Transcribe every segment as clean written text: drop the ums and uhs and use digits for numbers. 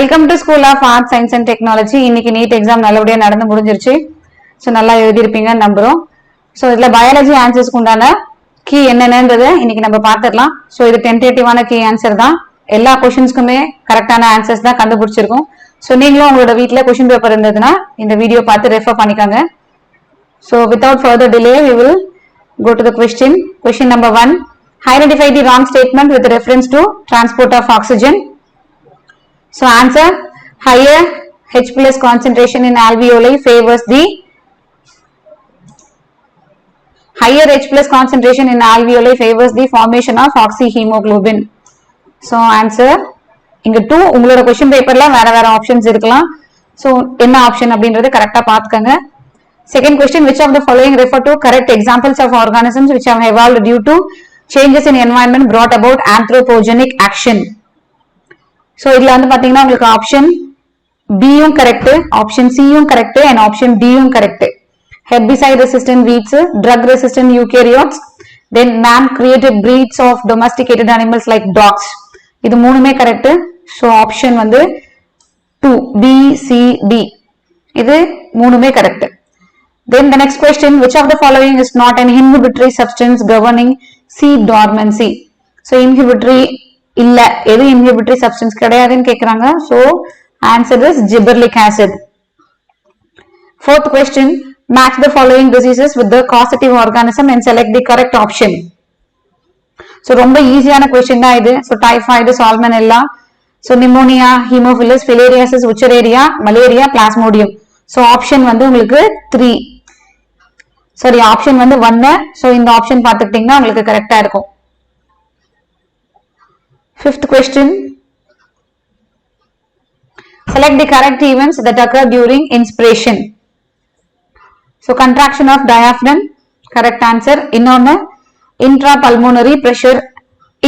Welcome to school of art science and technology. இன்னைக்கு NEET exam நல்லபடியா நடந்து முடிஞ்சிருச்சு. ஸோ நல்லா எழுதியிருப்பீங்கன்னு நம்புறோம். ஸோ இதுல பயாலஜி ஆன்சர்ஸ்க்கு உண்டான கீ என்னென்னன்றதை இன்னைக்கு நம்ம பார்த்துடலாம். ஸோ இது டென்டேட்டிவான கீ ஆன்சர் தான். எல்லா கொஸ்டின்ஸ்க்குமே கரெக்டான ஆன்சர்ஸ் தான் கண்டுபிடிச்சிருக்கோம். ஸோ நீங்களும் உங்களோட வீட்டில் கொஸ்டின் பேப்பர் இருந்ததுன்னா இந்த வீடியோ பார்த்து ரெஃபர் பண்ணிக்கோங்க. So without further delay we will go to the question. Question number 1. Identify the wrong statement with reference to transport of oxygen. So answer, higher H plus concentration in alveoli favors the formation of oxyhemoglobin. So answer இங்க 2 உங்களோட question பேப்பர்ல வேற options இருக்கலாம். So என்ன option அப்படின்றது கரெக்ட்டா பாத்துக்கங்க. Second question, which of the following refer to correct examples of organisms which have evolved due to changes in environment brought about anthropogenic action? So இதுல வந்து பாத்தீங்கன்னா உங்களுக்கு ஆப்ஷன் B யும் கரெக்ட், ஆப்ஷன் C யும் correct and option D யும் correct. Herbicide resistant weeds, drug resistant eukaryotes, then man created breeds of domesticated animals like dogs. இது மூணுமே correct. So option வந்து 2 B C D இது மூணுமே correct. Then the next question, which of the following is not an inhibitory substance governing seed dormancy? So inhibitory இல்ல, எது inhibitory substance கிடையாதுன்னு கேக்குறாங்க. So answer is gibberellic acid. Fourth question, match the following diseases with the causative organism and select the correct option. So ரொம்ப ஈஸியான question தான் இது. So typhoid, salmonella, so pneumonia, hemophilus, filariasis, wuchereria, malaria, plasmodium. So option வந்து உங்களுக்கு 3. Sorry option வந்து 1. So இந்த option பார்த்துக்கிட்டீங்கன்னா உங்களுக்கு கரெக்டா இருக்கும். Fifth question, select the correct events that occur during inspiration. So contraction of diaphragm, correct answer. இன்னொன்னு intrapulmonary pressure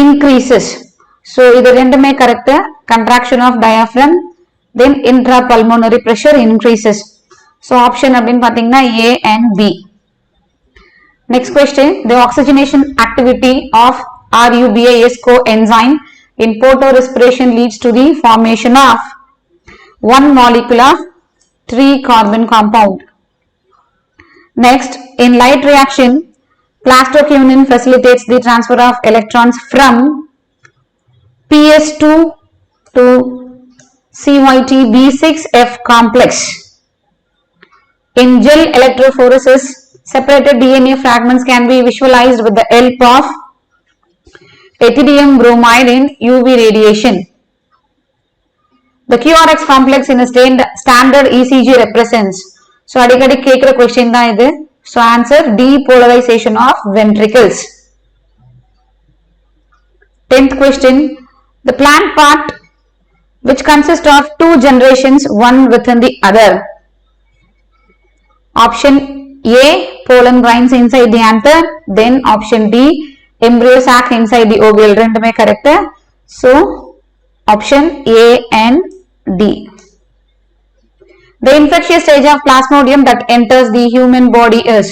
increases. So இது ரெண்டுமே correct. contraction of diaphragm, then intrapulmonary pressure increases. So option அப்படின்னு பாத்தீங்கன்னா A and B. Next question, the oxygenation activity of RUBAS coenzyme in photorespiration leads to the formation of one molecule of 3 carbon compound. Next, in light reaction, plastoquinone facilitates the transfer of electrons from PS2 to CYTB6F complex. In gel electrophoresis, separated DNA fragments can be visualized with the help of ethidium bromide in UV radiation. The QRX complex in a standard ECG represents. So அடிக்கடி கேக்குற question தான் இது. So answer depolarization of ventricles. 10th question, the plant part which consists of 2 generations, one within the other. Option A, pollen grains inside the anther, then option D, embryo sac inside the ovule. ரெண்டுமே correct. So option A and D. The infectious stage of plasmodium that enters the human body is.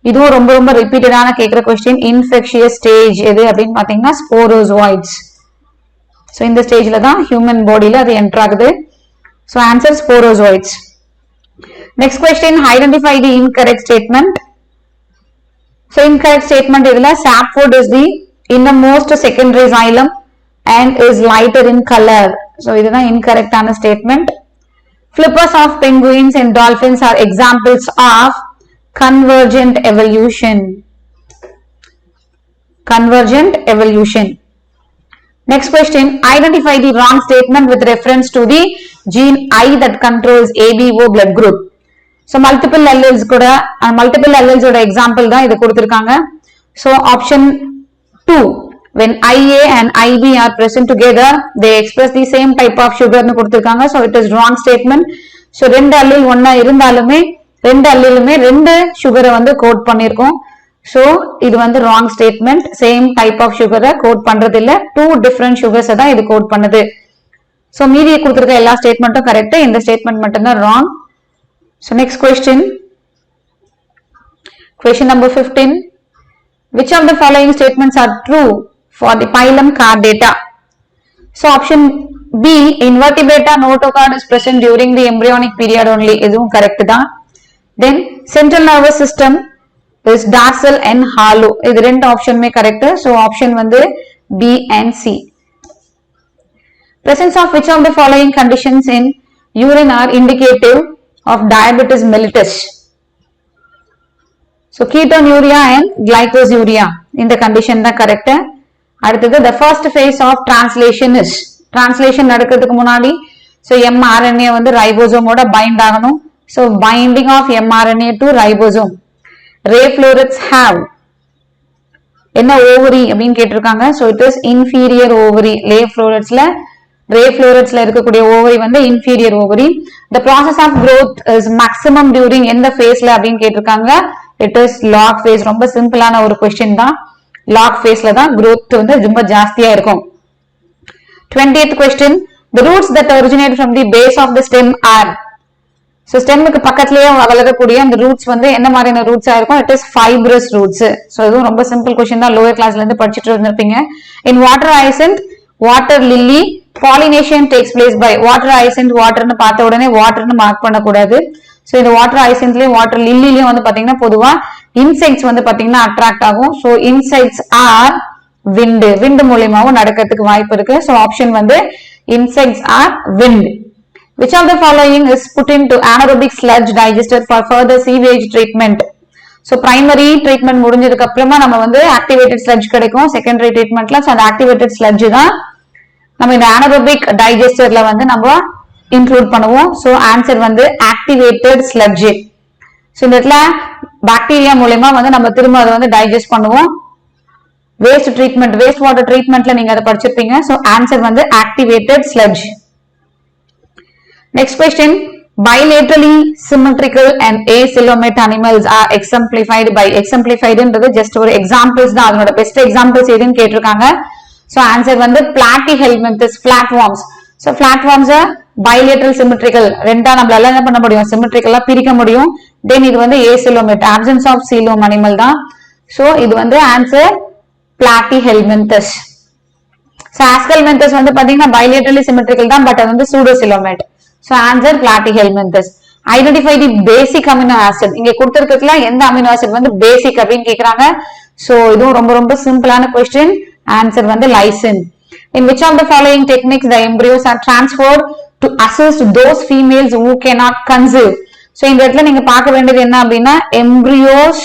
இதுவும் ரொம்ப ரிப்பீட்டடான கேக்குற question. infectious stage எது அப்படினு பாத்தீங்கன்னா sporozoids. So இந்த ஸ்டேஜ்ல தான் human bodyல அது என்டர் ஆகுது. So answer sporozoids. Next question, identify the incorrect statement. So incorrect statement idhula sapwood is the innermost secondary xylem and is lighter in color. So idhuna incorrect ana statement. Flippers of penguins and dolphins are examples of convergent evolution. Next question, identify the wrong statement with reference to the gene I that controls ABO blood group. So multiple alleles கூட multiple alleles ஓட example தான் இது கொடுத்திருக்காங்க. So option 2, when IA and IB are present together they express the same type of sugar னு கொடுத்திருக்காங்க. So it is wrong statement. So ரெண்டு allele ஒண்ணா இருந்தாலுமே ரெண்டு alleluமே ரெண்டு சுகரை வந்து கோட் பண்ணிருக்கோம். So இது வந்து wrong statement. same type of sugar coat பண்றது இல்ல, 2 different sugars தான் இது கோட் பண்ணுது. So மீதி கொடுத்திருக்க எல்லா ஸ்டேட்மெண்ட்டும் கரெக்ட், இந்த ஸ்டேட்மெண்ட் மட்டும் தான் wrong. So next question, question number 15, which of the following statements are true for the phylum Chordata? So option B, invertebrata notochord is present during the embryonic period only. இதுவும் correct தான். Then central nervous system is dorsal and hollow. இது ரெண்டு ஆப்ஷனுமே correct. So option வந்து B and C. Presence of which of the following conditions in urine are indicative of diabetes mellitus? So ketonuria and glycosuria in the condition தான் correct. அடுத்தது the first phase of translation is, translation நடக்கிறதுக்கு முன்னாடி so mRNA வந்து ribosome ஓட bind ஆகணும். So binding of mRNA to ribosome. Ray florets have என்ன ovary அப்படின்னு கேட்டிருக்காங்க. So it is inferior ovary. Ray floretsல இருக்கக்கூடிய ovary வந்து inferior ovary. The process of growth is maximum during எந்த phaseல அப்படின்னு கேட்டிருக்காங்க. It is log phase. ரொம்ப சிம்பிளான ஒரு question தான். log phaseல தான் growth வந்து ரொம்ப ஜாஸ்தியா இருக்கும். 20th question, the roots that originate from the base of the stem are, so ஸ்டெம்முக்கு பக்கத்துலயே வளரக்கூடிய அந்த ரூட்ஸ் வந்து என்ன மாதிரியான ரூட்ஸா இருக்கும்? It is fibrous roots. So இதுவும் ரொம்ப சிம்பிள் क्वेश्चन தான், லோயர் கிளாஸ்ல இருந்து படிச்சிட்டு இருந்திருப்பீங்க. In water hyacinth, water lily, pollination takes place by, water hyacinth வாட்டர்னு பார்த்த உடனே வாட்டர்னு மார்க் பண்ணக்கூடாது. சோ இந்த வாட்டர் ஹைசன்த்லயும் வாட்டர் லில்லிலயும் வந்து பாத்தீங்கன்னா பொதுவா இன்செக்ட்ஸ் வந்து பாத்தீங்கன்னா அட்ராக்ட் ஆகும். சோ இன்செக்ட்ஸ் ஆர் விண்ட் மூலமாவும் நடக்கிறதுக்கு வாய்ப்பு இருக்கு. சோ ஆப்ஷன் வந்து insects or wind. Which of the following is put into anaerobic sludge digester for further sewage treatment? So primary treatment முடிஞ்சதுக்கு அப்புறமா நம்ம வந்து activated sludge கிடைக்கும். secondary treatmentல so அந்த activated sludge தான் நம்ம இந்த anaerobic digesterல வந்து நம்ம include பண்ணுவோம். So answer வந்து activated sludge. So இந்த இடத்துல பாக்டீரியா மூலமா வந்து நம்ம திரும்ப அதை வந்து டைஜஸ்ட் பண்ணுவோம். waste treatment, waste water treatmentல நீங்க அதை படிச்சிருப்பீங்க. So answer வந்து activated sludge. Next question, bilaterally symmetrical and acoelomate animals are exemplified by, exemplified ன்றது just ஒரு examples தான், அதனோட best examples எதுன்னு கேட்டிருக்காங்க. So answer வந்து platyhelminthes, flatworms. So flatworms are bilateral symmetrical, ரெண்டா நம்மளால என்ன பண்ண முடியும்? symmetrical பிரிக்க முடியும். Then இது வந்து acoelomate, absence of coelom animal தான். So இது வந்து answer platyhelminthes. So acoelominthes வந்து பாத்தீங்கன்னா bilaterally symmetrical தான், but அது வந்து pseudocoelomate. So answer platyhelminthes. Identify the basic amino acid. இங்க கொடுத்திருக்கிறதுல எந்த அமினோ ஆசிட் வந்து பேசிக் அப்படின்னு கேக்குறாங்க. So இதுவும் ரொம்ப ரொம்ப சிம்பிளான question. Answer வந்து lysine. In which of the following techniques the embryos are transferred to assist those females who cannot conceive? So இந்த இடத்துல நீங்க பார்க்க வேண்டியது என்ன அப்படின்னா embryos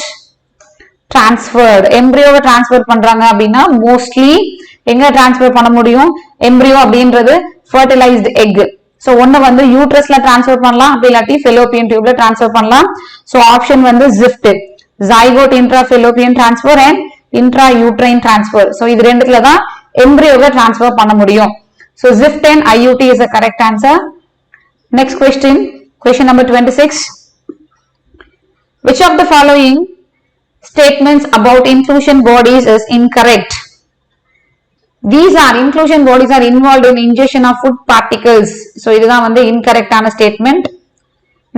transferred. embryo transfer பண்றாங்க அப்படின்னா mostly எங்க transfer பண்ண முடியும்? embryo அப்படின்றது fertilized egg. So ஒண்ணு வந்து யூட்ரஸ்ல டிரான்ஸ்ஃபர் பண்ணலாம், அப்படி இல்லாட்டி ஃபெலோப்பியன் டியூப்ல டிரான்ஸ்ஃபர் பண்ணலாம். சோ ஆப்ஷன் வந்து GIFT, zygote intrafallopian transfer and intra uterine transfer. So இது ரெண்டுத்துல தான் எம்ப்ரியோவை டிரான்ஸ்ஃபர் பண்ண முடியும். So GIFT and IUT is a correct answer. Next question, question number 26. Which of the following statements about inclusion bodies is incorrect? These are, inclusion bodies are involved in ingestion of food particles. So இதுதான் வந்து incorrect ஆன statement.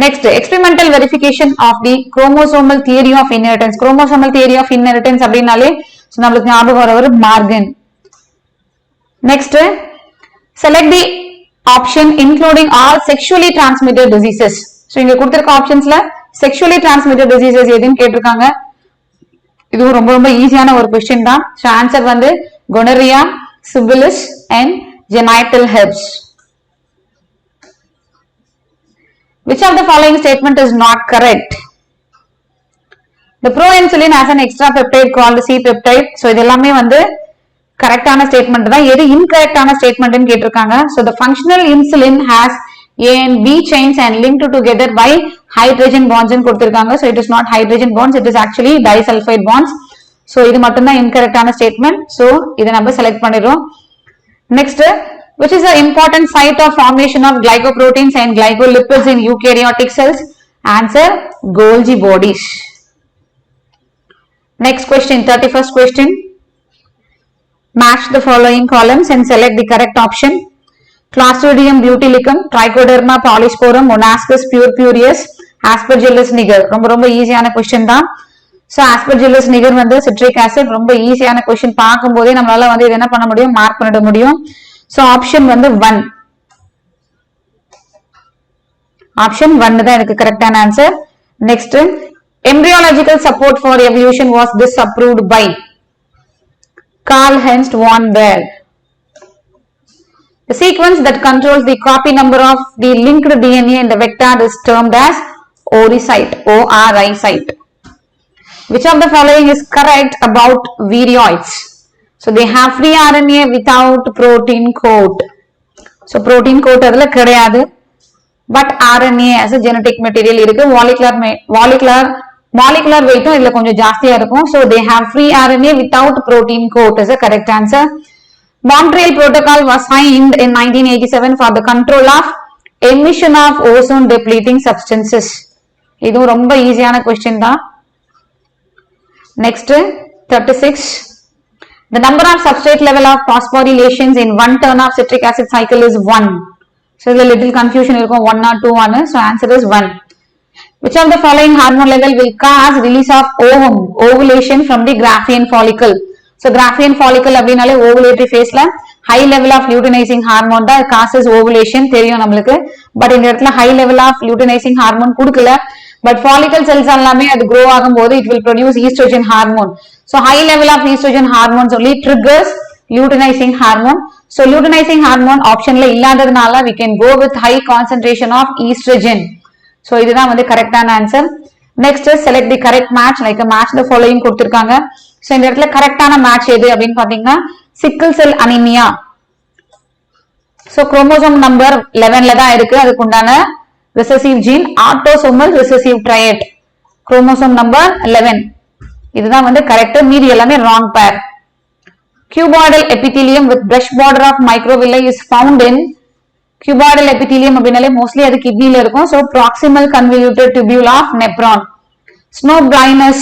Next, experimental verification of the chromosomal theory of inheritance. Chromosomal theory of inheritance அப்படினாலே நம்மளுக்கு ஞாபகம் வரவர் Morgan. Next, select the option including all sexually transmitted diseases. So இங்க கொடுத்திருக்க ஆப்ஷன்ஸ்ல sexually transmitted diseases எதுன்னு கேட்டிருக்காங்க. இதுவும் ரொம்ப ரொம்ப ஈஸியான ஒரு question தான். So answer வந்து gonorrhea, syphilis and genital herpes. Which of the following statement is not correct? The proinsulin has an extra peptide called C-peptide. So இது எல்லாமே வந்து கரெக்டான ஸ்டேட்மெண்ட் தான். எது இன்கரெக்டான ஸ்டேட்மெண்ட்னு கேட்டிருக்காங்க. So the functional insulin has A and B chains and linked together by hydrogen bonds ன்னு கொடுத்திருக்காங்க. So it is not hydrogen bonds, it is actually disulfide bonds. So இது மட்டும் தான் இன்கரெக்டான ஸ்டேட்மெண்ட். So இதை நம்ம செலக்ட் பண்ணிடுறோம். Next, which is the important site of formation of glycoproteins and glycolipids in eukaryotic cells? Answer, Golgi bodies. Next question, 31st question. Match the following columns and select the correct option. Clostridium butylicum, Trichoderma polysporum, Monascus purpureus, Aspergillus niger. ரொம்ப ரொம்ப ஈஸியான question தான். So Aspergillus niger வந்து citric acid, ரொம்ப ஈஸியான question பார்க்கும்போதே நம்மளால வந்து இது என்ன பண்ண முடியும்? மார்க் பண்ணிட முடியும். So option வந்து 1, Option 1 தான் எனக்கு கரெக்டான answer. Next, embryological support for evolution was disapproved by Karl Heinz von Baer. The sequence that controls the copy number of the linked DNA in the vector is termed as ORI site. ORI site. Which of the following is correct about virions? So they have free RNA without protein coat. So protein coat adula kedaiyadu, but RNA as a genetic material irukku. molecular weight idla konjam jaasthiya irukum. So they have free RNA without protein coat is a correct answer. Montreal Protocol was signed in 1987 for the control of emission of ozone depleting substances. இது ரொம்ப ஈஸியான question தான். Next, 36. The number of substrate level of phosphorylations in one turn of citric acid cycle is 1. So there is a little confusion இருக்கும் 1 or 2 1. So answer is 1. Which of the following hormone level will cause release of ovulation from the Graafian follicle? So Graafian follicle அப்படினாலே ovulatory phase ல high level of luteinizing hormone தான் causes ovulation தெரியும் நம்மளுக்கு. But இந்த இடத்துல high level of luteinizing hormone கொடுக்கல. But follicle cells எல்லாமே அது grow ஆகும்போது it will produce estrogen hormone. So high level of estrogen hormones only triggers luteinizing hormone. So luteinizing hormone optionல இல்லாததுனால we can go with high concentration of estrogen. So இதுதான் வந்து கரெக்டான answer. Next is select the correct match. Like a match the following கொடுத்திருக்காங்க. So இந்த இடத்துல கரெக்டான match எது அப்படின்னு பாத்தீங்கன்னா sickle cell anemia. So chromosome number 11ல தான் இருக்கு அதுக்கு உண்டான recessive gene autosomal recessive trait. Chromosome number 11. இதுதான் வந்து கரெக்ட், மீதி எல்லாமே wrong pair. Cuboidal epithelium with brush border of microvilli is found in cuboidal epithelium அப்படினாலே mostly அது kidneyல இருக்கும். So proximal convoluted tubule of nephron. Snow blindness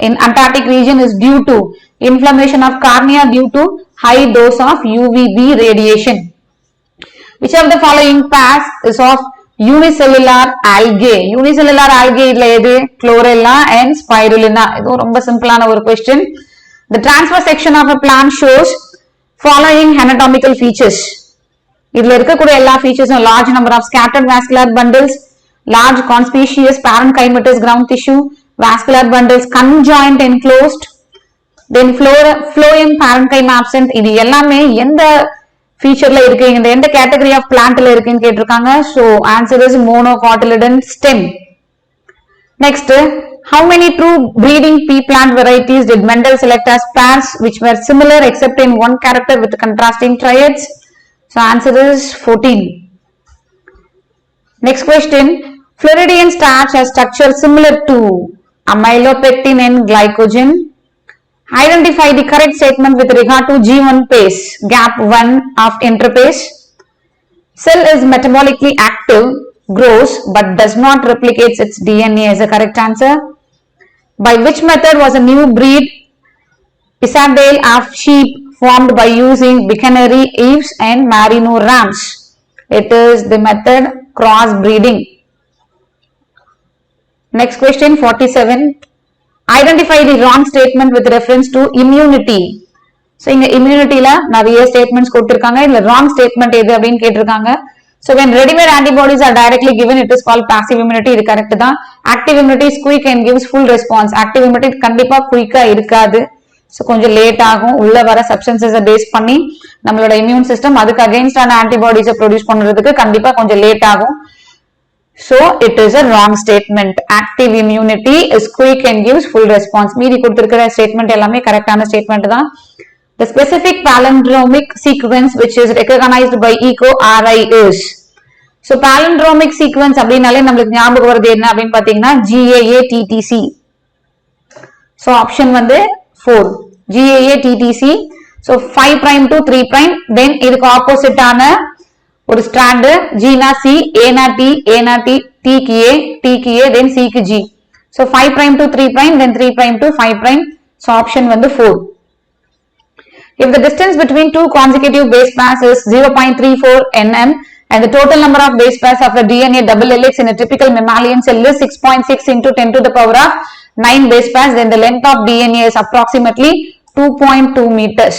in Antarctic region is due to inflammation of cornea due to high dose of UVB radiation. Which of the following pairs is of unicellular algae? Unicellular algae இதுல எது? Chlorella and Spirulina. இது ரொம்ப சிம்பிளான ஒரு question. The transverse section of a plant shows following anatomical features. இதுல இருக்கக்கூடிய எல்லா featuresம் large number of scattered vascular bundles, large conspicuous parenchymatous ground tissue, vascular bundles conjoined enclosed, then phloem parenchyma absent. இது எல்லாமே எந்த featureல இருக்கு, இந்த எந்த category of plantல இருக்குன்னு கேட்டிருக்காங்க. So answer is monocotyledon stem. Next, how many true breeding pea plant varieties did Mendel select as pairs which were similar except in one character with contrasting traits? So answer is 14. Next question, Floridian starch has structure similar to amylopectin and glycogen. Identify the correct statement with regard to G1 phase, gap 1 of interphase. Cell is metabolically active, grows but does not replicate its DNA is a correct answer. By which method was a new breed Isadale of sheep formed by using Bicanary eves and Merino rams? It is the method crossbreeding. Next question, 47. Identify the wrong statement with reference to immunity. So in immunity la நிறைய statements கொடுத்திருக்காங்க. இதுல wrong statement எது அப்படினு கேட்டிருக்காங்க. So when ready-made antibodies are directly given, it is called passive immunity. இது correct தான். Active immunity is quick and gives full response. Active immunity கண்டிப்பா குயிக்கா இருக்காது. So கொஞ்சம் லேட் ஆகும். உள்ள வர சப்ஸ்டன்சஸை பேஸ் பண்ணி நம்மளோட இம்யூன் சிஸ்டம் அதுக்கு அகைன்ஸ்டான ஆன்டிபாடிஸை ப்ரொடியூஸ் பண்றதுக்கு கண்டிப்பா கொஞ்சம் லேட் ஆகும். So it is a wrong statement. Active immunity is quick and gives full response. மீதி கொடுத்திருக்கிற ஸ்டேட்மெண்ட் எல்லாமே கரெக்டான ஸ்டேட்மெண்ட் தான். The specific palindromic sequence which is recognized by EcoRI is. So palindromic sequence அப்படினாலே நமக்கு ஞாபகம் வருது என்ன அப்படினு பாத்தீங்கன்னா GAATTC. So option வந்து 4 GAATTC. So 5 prime to 3 prime, then இதுக்கு ஆப்போசிட் ஆன ஒரு strand G na C, A na T, A na T, T க்கு A, T க்கு A, then C க்கு G. So 5 prime to 3 prime, then 3 prime to 5 prime. So option வந்து 4. If the distance between two consecutive base pairs is 0.34 nm and the total number of base pairs of a DNA double helix in a typical mammalian cell is 6.6 into 10 to the power of 9 base pairs, then the length of DNA is approximately 2.2 meters.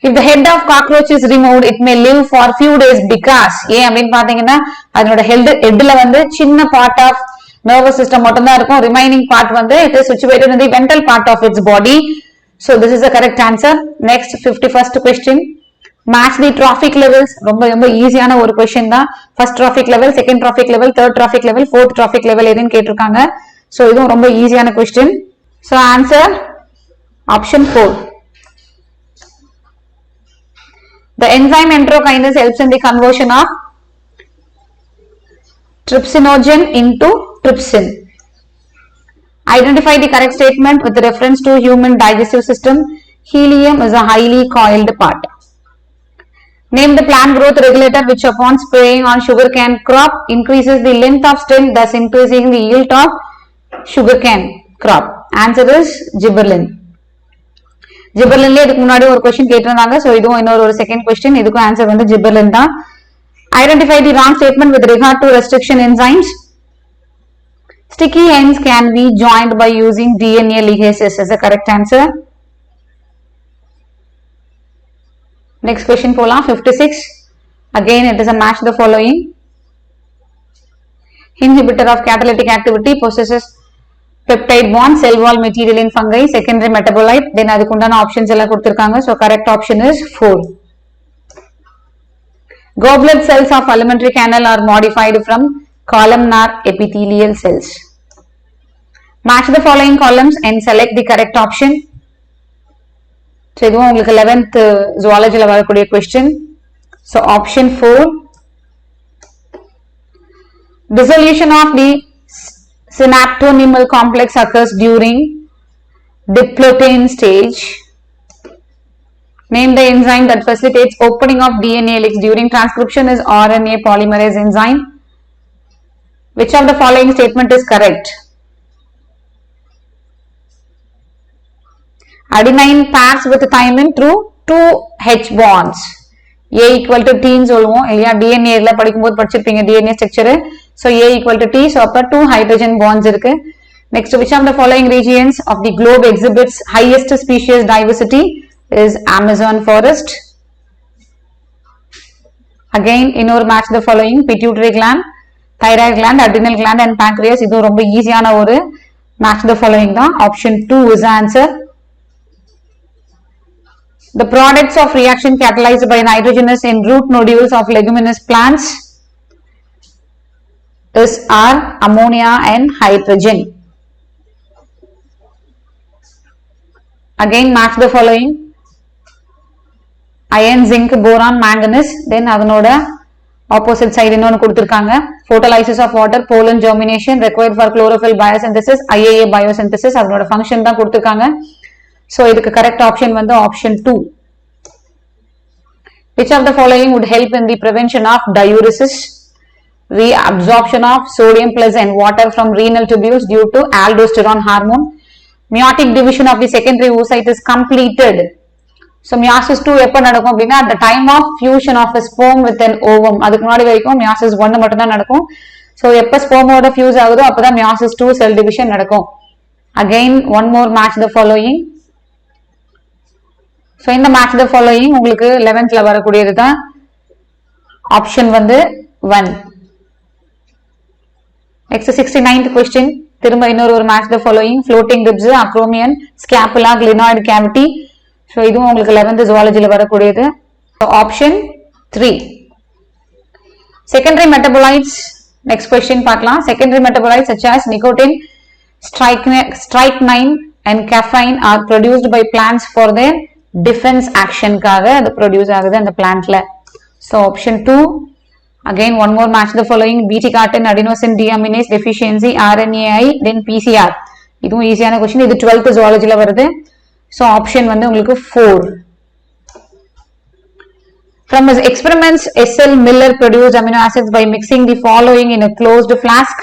If the head of cockroach is removed, it may live for few days because ஏன் அப்படின்னு பாத்தீங்கன்னா அதனோட ஹெட்ல வந்து சின்ன part of nervous system மட்டும் தான் இருக்கும். Remaining part வந்து it is situated in the ventral part of its body. So this is the correct answer. Next 51st question. Match the trophic levels. ரொம்ப ரொம்ப ஈஸியான ஒரு क्वेश्चन தான். First trophic level, second trophic level, third trophic level, fourth trophic level எதுன்னு கேட்டிருக்காங்க. So இதுவும் ரொம்ப ஈஸியான question. So answer option 4. The enzyme enterokinase helps in the conversion of trypsinogen into trypsin. Identify the correct statement with reference to human digestive system. Helium is a highly coiled part. Name the plant growth regulator which upon spraying on sugarcane crop increases the length of stem, thus increasing the yield of sugarcane crop. Answer is gibberellin. ஜிபர்லின்ல இதுக்கு முன்னாடி ஒரு question கேட்டிருந்தாங்க. So இதுவும் இன்னொரு ஒரு second question. இதுக்கும் answer வந்து gibberellin தான். Identify the wrong statement with regard to restriction enzymes. Sticky ends can be joined by using DNA ligases as a correct answer. Next question போலாம் 56. Again it is a match the following. Inhibitor of catalytic activity possesses peptide bond, cell wall material in fungi, secondary metabolite. Then adukundana options ella kuduthirukanga. So correct option is 4. Goblet cells of alimentary canal are modified from columnar epithelial cells. Match the following columns and select the correct option. So இதுவும் உங்களுக்கு 11th zoology ல வரக்கூடிய question. So option 4. Dissolution of the synaptonymal complex occurs during diplotin stage. Name the enzyme that facilitates opening of DNA helix during transcription is RNA polymerase enzyme. Which of the following statement is correct? Adenine pairs with thymine through 2 H bonds. A equal to T ன்னு சொல்லுவோம் இல்லையா? DNA ல படிக்கும்போது படிச்சிருப்பீங்க DNA structure. So A equal to T. So அப்ப 2 hydrogen bonds இருக்கு. Next, which of the following regions of the globe exhibits highest species diversity is Amazon forest. Again, இன்னொரு match the following. Pituitary gland, thyroid gland, adrenal gland and pancreas. இது ரொம்ப ஈஸியான ஒரு match the following தான். Option 2 is the answer. The products of reaction catalyzed by nitrogenous in root nodules of leguminous plants are ammonia and hydrogen. Again match the following. Iron, zinc, boron, manganese. Then அதனோட opposite side இன்னொன்னு கொடுத்திருக்காங்க. Photolysis of water, pollen germination required for chlorophyll biosynthesis, IAA biosynthesis. அதனோட function தான் கொடுத்திருக்காங்க. So இதுக்கு correct option வந்து option 2. Which of the following would help in the prevention of diuresis? Reabsorption of sodium plus and water from renal tubules due to aldosterone hormone. Meiotic division of the secondary oocyte is completed. So meiosis 2 எப்ப நடக்கும் அப்படின்னா at the time of fusion of a sperm with an ovum. அதுக்கு முன்னாடி வரைக்கும் meiosis 1 மட்டும் தான் நடக்கும். So எப்ப sperm ஓட fuse ஆகுதோ அப்பதான் meiosis 2 cell division நடக்கும். Again one more match the following. So இந்த match the following உங்களுக்கு 11th ல வரக்கூடியது தான். Option வந்து 1. Next 69th question. திரும்ப இன்னொரு ஒரு match the following. Floating ribs, acromion, scapula, glenoid cavity. So இதுவும் உங்களுக்கு 11th zoology ல வரக்கூடியது. So option 3. Secondary metabolites. Next question பார்க்கலாம். Secondary metabolites such as nicotine, strychnine and caffeine are produced by plants for their defense action காக அது produce ஆகுது அந்த plantல. So option 2. Again one more match the following. beta-carotene adenosine deaminase deficiency, RNAi, then PCR. இதுவும் ஈஸியான question. இது 12th zoology ல வருது. So option வந்து உங்களுக்கு 4. From his experiments, S.L. Miller produced amino acids by mixing the following in a closed flask.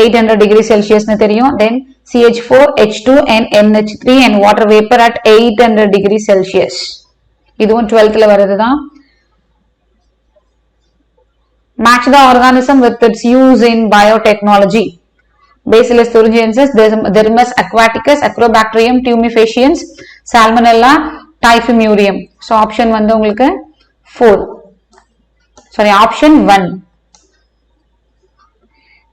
800 degrees Celsius னு தெரியும். Then CH4, H2 and NH3 and water vapor at 800 degrees Celsius. இதுவும் 12th ல வருதுதான். Match the organism with its use in biotechnology. Bacillus thuringiensis, Dermis aquaticus, Acrobacterium tumefaciens, Salmonella, typhimurium. So option வந்து உங்களுக்கு 4. Sorry, option 1.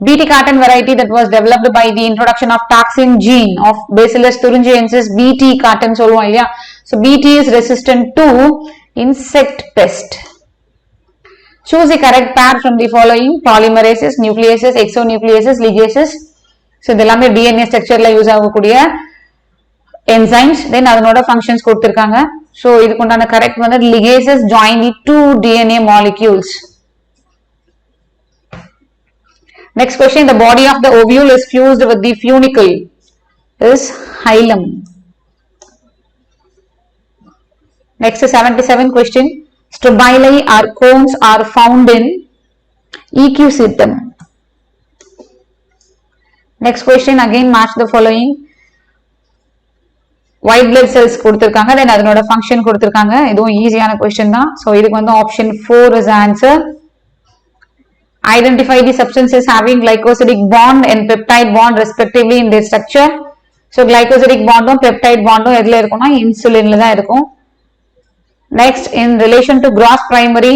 BT cotton variety that was developed by the introduction of toxin gene of Bacillus thuringiensis BT cotton சொல்லுவோம் இல்லையா. So BT is resistant to insect pest. Choose the correct pair from the following: polymerases, nucleases, exonucleases, ligases. So இதெல்லாமே DNA structureல use ஆகக்கூடிய enzymes. Then அதனோட functions கொடுத்திருக்காங்க. So இதுக்கு உண்டான correct வந்து ligases join the two DNA molecules. Next question, the body of the ovule is fused with the funicle is hilum. Next 77 question, strobili or cones are found in equisetum. Next question, again match the following: white blood cells கொடுத்திருக்காங்க, then அதனோட function கொடுத்திருக்காங்க. இதுவும் ஈஸியான question தான். So இதுக்கு வந்து option 4 is answer. Identify the substances having glycosidic bond and peptide bond respectively in their structure. So glycosidic bond and peptide bond எதுல இருக்கும்னா insulinல தான் இருக்கும். Next, in relation to gross primary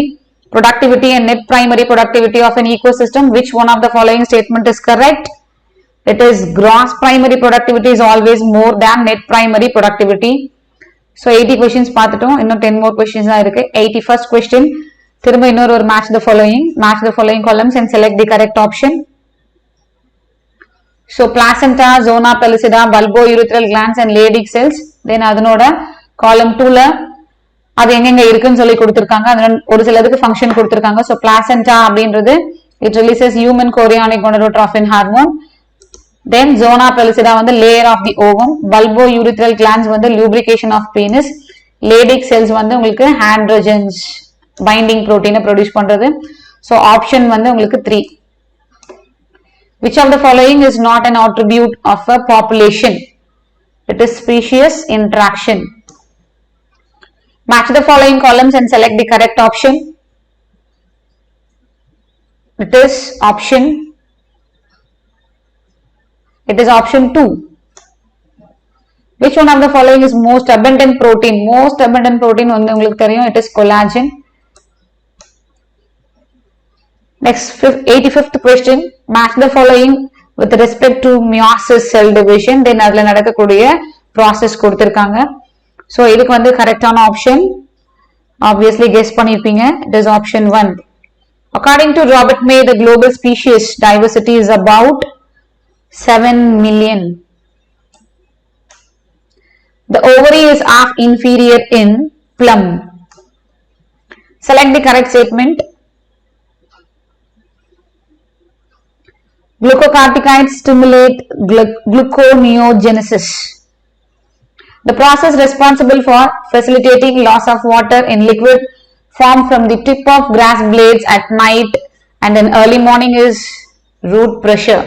productivity and net primary productivity of an ecosystem, which one of the following statement is correct? It is gross primary productivity is always more than net primary productivity. So 80 questions பார்த்துட்டோம், இன்னும் 10 more questions தான் இருக்கு. 81st question, திரும்ப இன்னொரு ஒரு match the following columns and select the correct option. So placenta, zona pellucida, bulbourethral glands and Leydig cells. Then அதனோட column 2ல அது எங்கெங்க இருக்குன்னு சொல்லி கொடுத்திருக்காங்க, அதனால ஒரு சிலதுக்கு ஃபங்க்ஷன் கொடுத்திருக்காங்க. So placenta அப்படின்றது it releases human chorionic gonadotrophin hormone. Then zona pellucida வந்து layer of the ovum, bulbourethral glands வந்து lubrication of penis, Leydig cells வந்து உங்களுக்கு androgens binding protein produce பண்றது. So option வந்து உங்களுக்கு 3. Which of the following is not an attribute of a population? It is species interaction. Match the following columns and select the correct option. It is option 2. Which one of the following is most abundant protein? Most abundant protein வந்து உங்களுக்கு தெரியும், it is collagen. Next 85th question, match the following with respect to meiosis cell division. Then அதுல நடக்கக்கூடிய process கொடுத்திருக்காங்க. So இதுக்கு வந்து கரெக்டான option obviously guess பண்ணிருப்பீங்க, it is option 1. According to Robert May, the global species diversity is about 7 million. The ovary is half inferior in plum. Select the correct statement. Glucocorticoids stimulate gluconeogenesis. The process responsible for facilitating loss of water in liquid form from the tip of grass blades at night and in early morning is root pressure.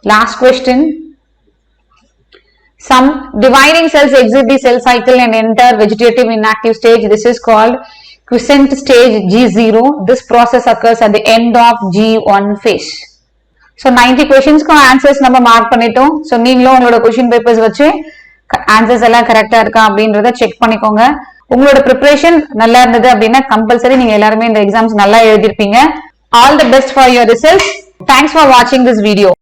Last question. Some dividing cells exit the cell cycle and enter vegetative inactive stage. This is called quiescent stage G0. This process occurs at the end of G1 phase. So 90 questions को answers நம்ம mark பண்ணிட்டோம். So நீங்களும் உங்களோட question papers வச்சு answers எல்லாம் கரெக்டா இருக்கா அப்படின்றத செக் பண்ணிக்கோங்க. உங்களோட preparation நல்லா இருந்தது அப்படின்னா கம்பல்சரி நீங்க எல்லாருமே இந்த எக்ஸாம்ஸ் நல்லா எழுதிருப்பீங்க. All the best for your results. Thanks for watching this video.